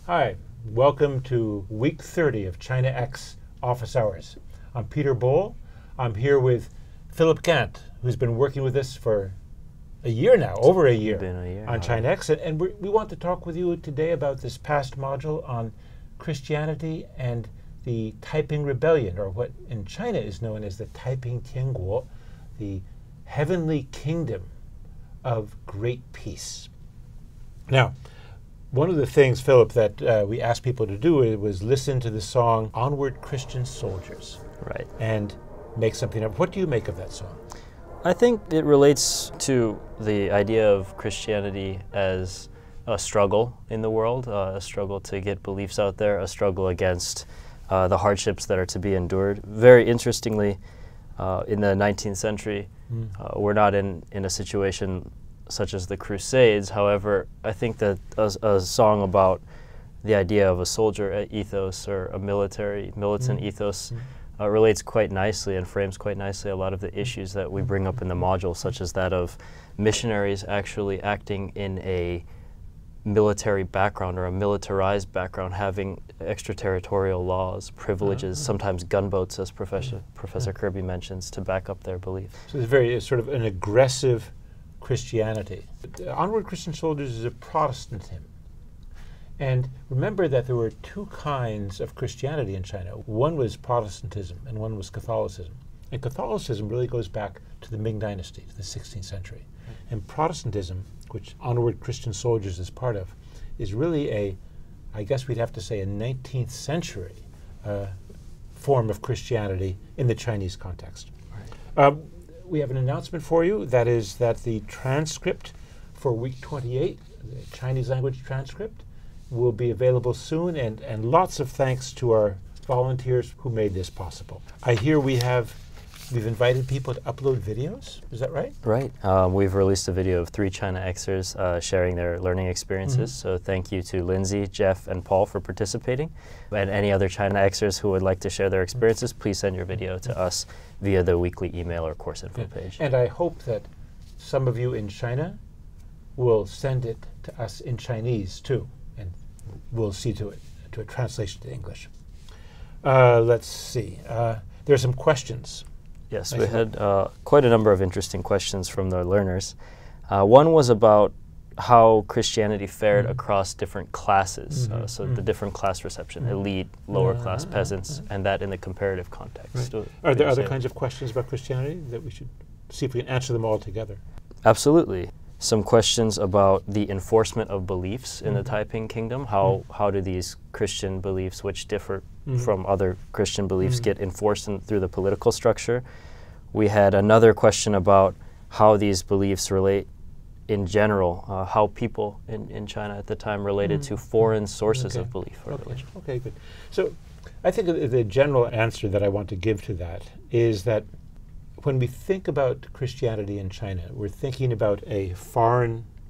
Hi, welcome to week 30 of ChinaX Office Hours. I'm Peter Bohl. I'm here with Philip Gant, who's been working with us for a year now, over a year, on ChinaX. And we want to talk with you today about this past module on Christianity and the Taiping Rebellion, or what in China is known as the Taiping Tianguo, the heavenly kingdom of great peace. Now, one of the things, Philip, that we asked people to do was listen to the song Onward Christian Soldiers. Right. And make something up. What do you make of that song? I think it relates to the idea of Christianity as a struggle in the world, a struggle to get beliefs out there, a struggle against the hardships that are to be endured. Very interestingly, in the 19th century, we're not in a situation such as the Crusades. However, I think that a song about the idea of a soldier ethos or a militant ethos relates quite nicely and frames quite nicely a lot of the issues that we bring up in the module, such as that of missionaries actually acting in a military background or a militarized background, having extraterritorial laws, privileges, sometimes gunboats, as Professor Kirby mentions, to back up their belief. So it's very sort of an aggressive Christianity. Onward Christian Soldiers is a Protestant hymn. And remember that there were two kinds of Christianity in China. One was Protestantism and one was Catholicism. And Catholicism really goes back to the Ming Dynasty, to the 16th century. And Protestantism, which Onward Christian Soldiers is part of, is really I guess we'd have to say, a 19th century form of Christianity in the Chinese context. Right. We have an announcement for you. That is that the transcript for week 28, the Chinese language transcript, will be available soon, and lots of thanks to our volunteers who made this possible. I hear we've invited people to upload videos. Is that right? Right. We've released a video of 3 ChinaXers sharing their learning experiences. So thank you to Lindsay, Jeff, and Paul for participating. And any other ChinaXers who would like to share their experiences, please send your video to us via the weekly email or course info page. And I hope that some of you in China will send it to us in Chinese too, and we'll see to it, to a translation to English. Let's see. There are some questions. Yes, we had quite a number of interesting questions from the learners. One was about how Christianity fared across different classes, so the different class reception, elite, lower class, peasants, and that in the comparative context. Right. Are there other kinds of questions about Christianity that we should see if we can answer them all together? Absolutely. Some questions about the enforcement of beliefs in the Taiping Kingdom. How do these Christian beliefs, which differ from other Christian beliefs, get enforced through the political structure? We had another question about how these beliefs relate in general, how people in China at the time related to foreign sources of belief or religion. Okay, good. So I think the general answer that I want to give to that is that when we think about Christianity in China, we're thinking about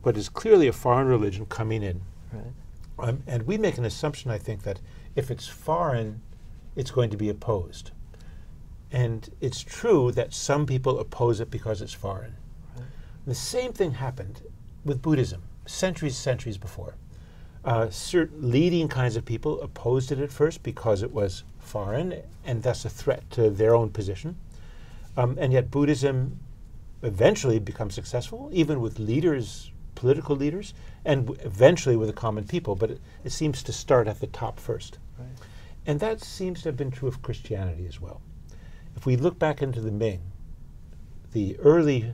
what is clearly a foreign religion coming in. Right. And we make an assumption, I think, that if it's foreign, it's going to be opposed. And it's true that some people oppose it because it's foreign. Right. The same thing happened with Buddhism centuries before. Certain leading kinds of people opposed it at first because it was foreign and thus a threat to their own position. And yet Buddhism eventually becomes successful, even with leaders, political leaders, and eventually with the common people. But it seems to start at the top first. Right. And that seems to have been true of Christianity as well. If we look back into the Ming, the early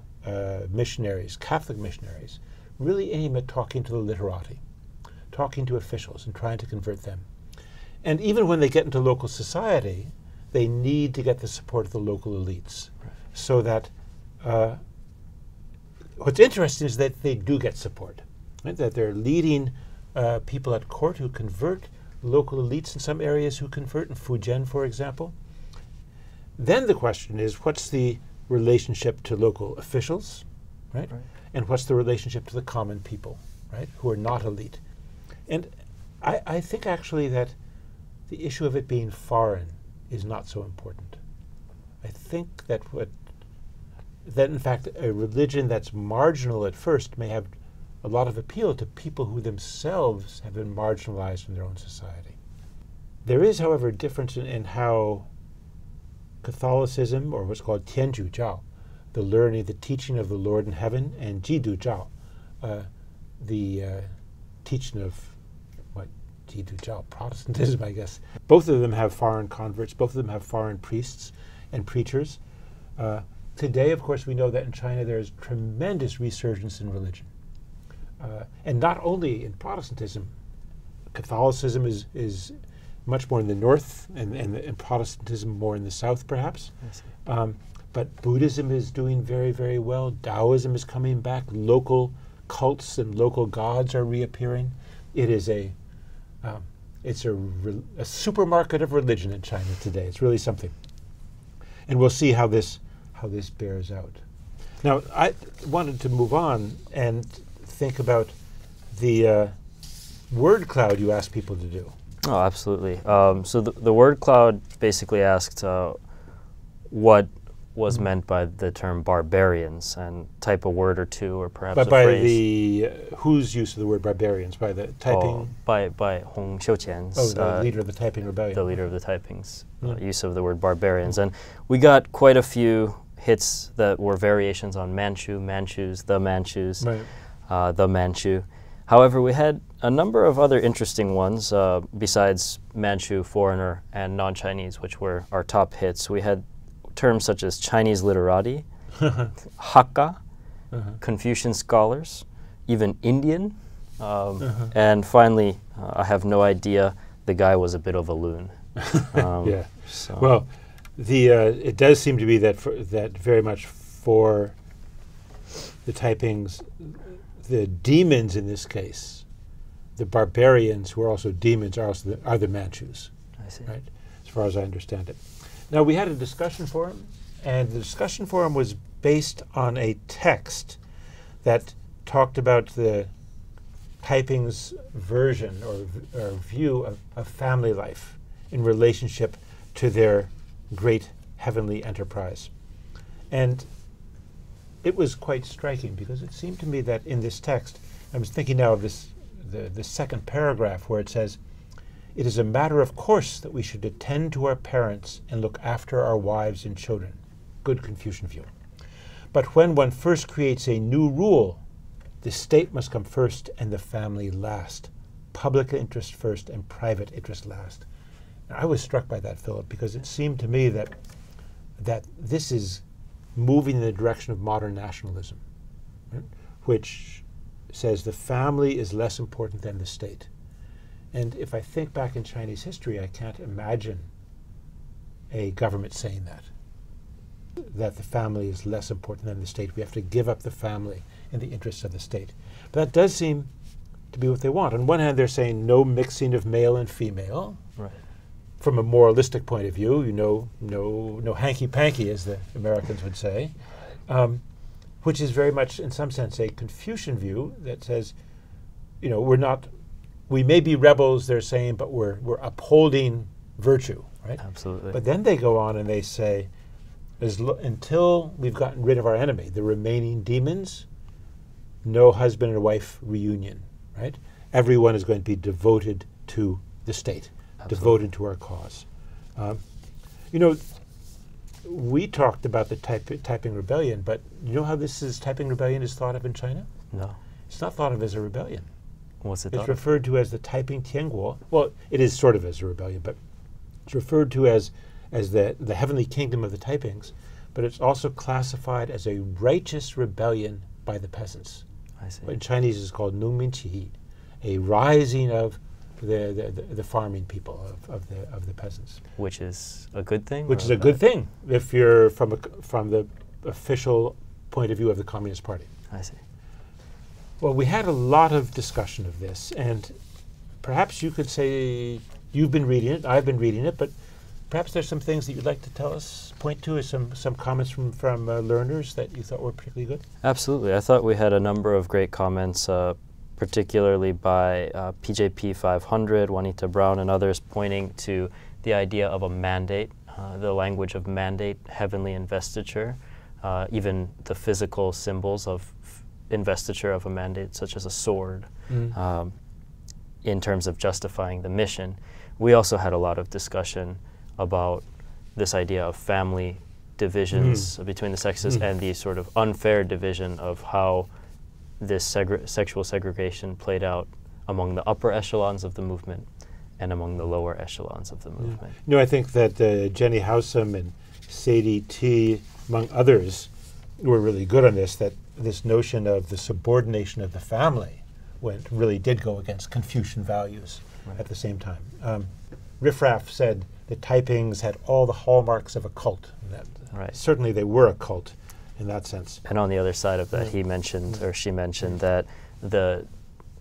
missionaries, Catholic missionaries, really aim at talking to the literati, talking to officials and trying to convert them. And even when they get into local society, they need to get the support of the local elites. Right. So that what's interesting is that they do get support, right? That they're leading people at court who convert, local elites in some areas who convert, in Fujian, for example. Then the question is, what's the relationship to local officials, right? And what's the relationship to the common people, right, who are not elite? And I think actually that the issue of it being foreign is not so important. I think that in fact a religion that's marginal at first may have a lot of appeal to people who themselves have been marginalized in their own society. There is, however, a difference in how Catholicism, or what's called Tianju Zhao, the learning, the teaching of the Lord in heaven, and Jidu Zhao, the teaching of Jidu Zhao, Protestantism, I guess. Both of them have foreign converts. Both of them have foreign priests and preachers. Today, of course, we know that in China there is tremendous resurgence in religion. And not only in Protestantism. Catholicism is much more in the north, and Protestantism more in the south, perhaps. But Buddhism is doing very, very well. Taoism is coming back. Local cults and local gods are reappearing. It is it's a supermarket of religion in China today. It's really something. And we'll see how this bears out. Now, I wanted to move on and think about the word cloud you asked people to do. Oh, absolutely. So the word cloud basically asked what was meant by the term barbarians, and type a word or two, or perhaps But a by phrase. the whose use of the word barbarians? By the Taiping? By Hong Xiuqian's. The leader of the Taiping Rebellion. The leader of the Taiping's use of the word barbarians. And we got quite a few hits that were variations on Manchu, Manchus, the Manchus, Right. the Manchu. However, we had a number of other interesting ones besides Manchu, foreigner, and non-Chinese, which were our top hits. We had terms such as Chinese literati, Hakka, Confucian scholars, even Indian, and finally, I have no idea, the guy was a bit of a loon. Yeah. So. Well, it does seem to be that very much for the Taipings, the demons in this case, the barbarians who are also demons are the Manchus. I see. Right, as far as I understand it. Now, we had a discussion forum, and the discussion forum was based on a text that talked about the Taiping's version or view of family life in relationship to their great heavenly enterprise. And it was quite striking, because it seemed to me that in this text, I was thinking now of the second paragraph where it says, "It is a matter of course that we should attend to our parents and look after our wives and children." Good Confucian view. "But when one first creates a new rule, the state must come first and the family last. Public interest first and private interest last." Now, I was struck by that, Philip, because it seemed to me that this is moving in the direction of modern nationalism, right? Which says the family is less important than the state. And if I think back in Chinese history, I can't imagine a government saying that the family is less important than the state. We have to give up the family in the interests of the state. But that does seem to be what they want. On one hand, they're saying no mixing of male and female. Right. From a moralistic point of view, no hanky-panky, as the Americans would say, which is very much, in some sense, a Confucian view that says, we may be rebels, they're saying, but we're upholding virtue, right? Absolutely. But then they go on and they say, until we've gotten rid of our enemy, the remaining demons, no husband and wife reunion, right? Everyone is going to be devoted to the state, devoted to our cause. We talked about the Taiping Rebellion, but you know how Taiping Rebellion is thought of in China? No. It's not thought of as a rebellion. What's it It's thought of? referred to as the Taiping Tianguo. Well, it is sort of as a rebellion, but it's referred to as the heavenly kingdom of the Taipings, but it's also classified as a righteous rebellion by the peasants. I see. In Chinese, it's called Nungmin Qi, a rising of the farming people, of the peasants. Which is a good thing? Which is a good thing if you're from the official point of view of the Communist Party. I see. Well, we had a lot of discussion of this, and perhaps you could say you've been reading it, I've been reading it, but perhaps there's some things that you'd like to tell us, point to as some comments from learners that you thought were particularly good? Absolutely. I thought we had a number of great comments, particularly by PJP 500, Juanita Brown, and others, pointing to the idea of a mandate, the language of mandate, heavenly investiture, even the physical symbols of investiture of a mandate such as a sword in terms of justifying the mission. We also had a lot of discussion about this idea of family divisions between the sexes and the sort of unfair division of how this sexual segregation played out among the upper echelons of the movement and among the lower echelons of the movement. You know, I think that Jenny Howsam and Sadie T, among others, were really good on this, that this notion of the subordination of the family really did go against Confucian values at the same time. Riff Raff said the Taipings had all the hallmarks of a cult. That certainly they were a cult in that sense. And on the other side of that, he mentioned, or she mentioned, that the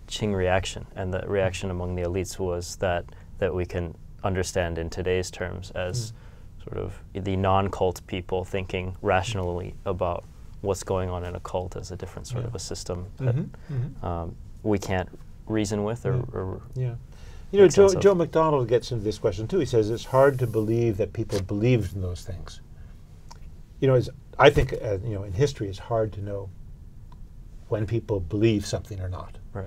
Qing reaction and the reaction among the elites was that we can understand in today's terms as sort of the non-cult people thinking rationally about what's going on in a cult as a different sort of a system that we can't reason with or You know, Joe McDonald gets into this question too. He says it's hard to believe that people believed in those things. You know, I think you know, in history, it's hard to know when people believe something or not. Right.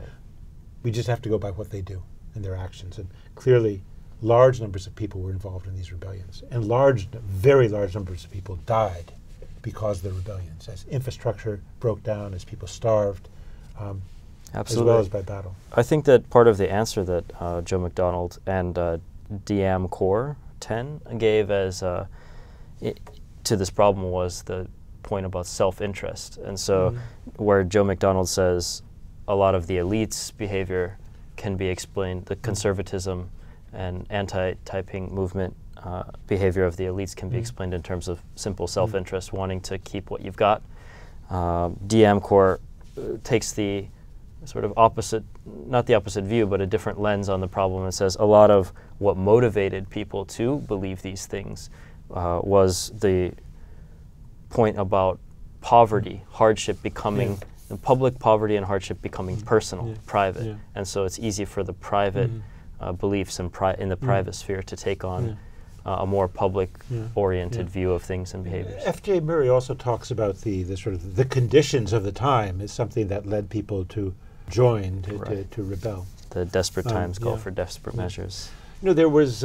We just have to go by what they do and their actions. And clearly, large numbers of people were involved in these rebellions, and very large numbers of people died because of the rebellions, as infrastructure broke down, as people starved, as well as by battle. I think that part of the answer that Joe McDonald and DM Core 10 gave as to this problem was the point about self-interest. And so where Joe McDonald says a lot of the elites' behavior can be explained, the conservatism and anti-Taiping movement behavior of the elites can be explained in terms of simple self-interest, wanting to keep what you've got. DM Core takes the sort of opposite, not the opposite view, but a different lens on the problem, and says a lot of what motivated people to believe these things was the point about poverty, hardship becoming, public poverty and hardship becoming personal, private. And so it's easy for the private beliefs in the private sphere to take on a more public-oriented view of things and behaviors. F.J. Murray also talks about the sort of the conditions of the time as something that led people to join, to rebel. The desperate times call for desperate measures. You know, there was,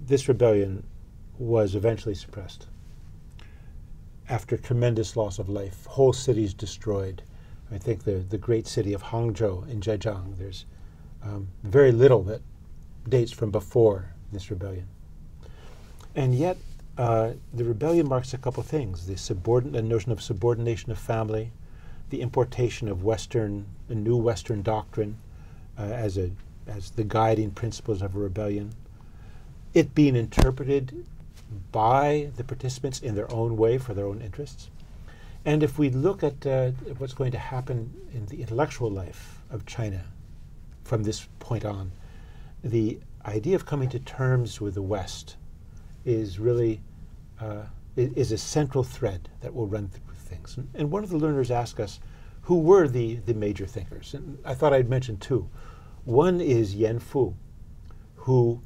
this rebellion was eventually suppressed after tremendous loss of life, whole cities destroyed. I think the great city of Hangzhou in Zhejiang, there's very little that dates from before this rebellion. And yet, the rebellion marks a couple things: the notion of subordination of family, the importation of a new Western doctrine as the guiding principles of a rebellion, it being interpreted by the participants in their own way for their own interests. And if we look at what's going to happen in the intellectual life of China from this point on, the idea of coming to terms with the West is really is a central thread that will run through things. And one of the learners asked us, who were the major thinkers? And I thought I'd mention two. One is Yan Fu, who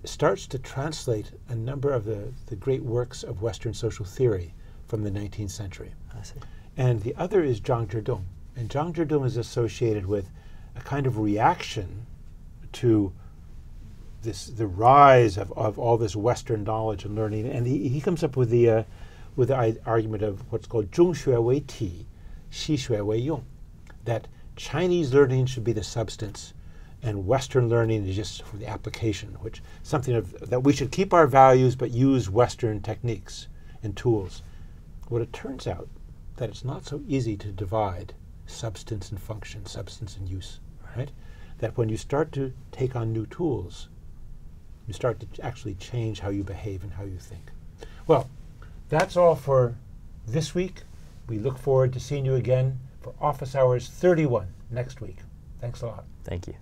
starts to translate a number of the great works of Western social theory from the 19th century. I see. And the other is Zhang Zhidong. And Zhang Zhidong is associated with a kind of reaction to the rise of all this Western knowledge and learning. And he comes up with the argument of what's called 中学为体, 西学为用, that Chinese learning should be the substance and Western learning is just for the application, which something that we should keep our values but use Western techniques and tools. Well, it turns out that it's not so easy to divide substance and function, substance and use, right? That when you start to take on new tools, you start to actually change how you behave and how you think. Well, that's all for this week. We look forward to seeing you again for Office Hours 31 next week. Thanks a lot. Thank you.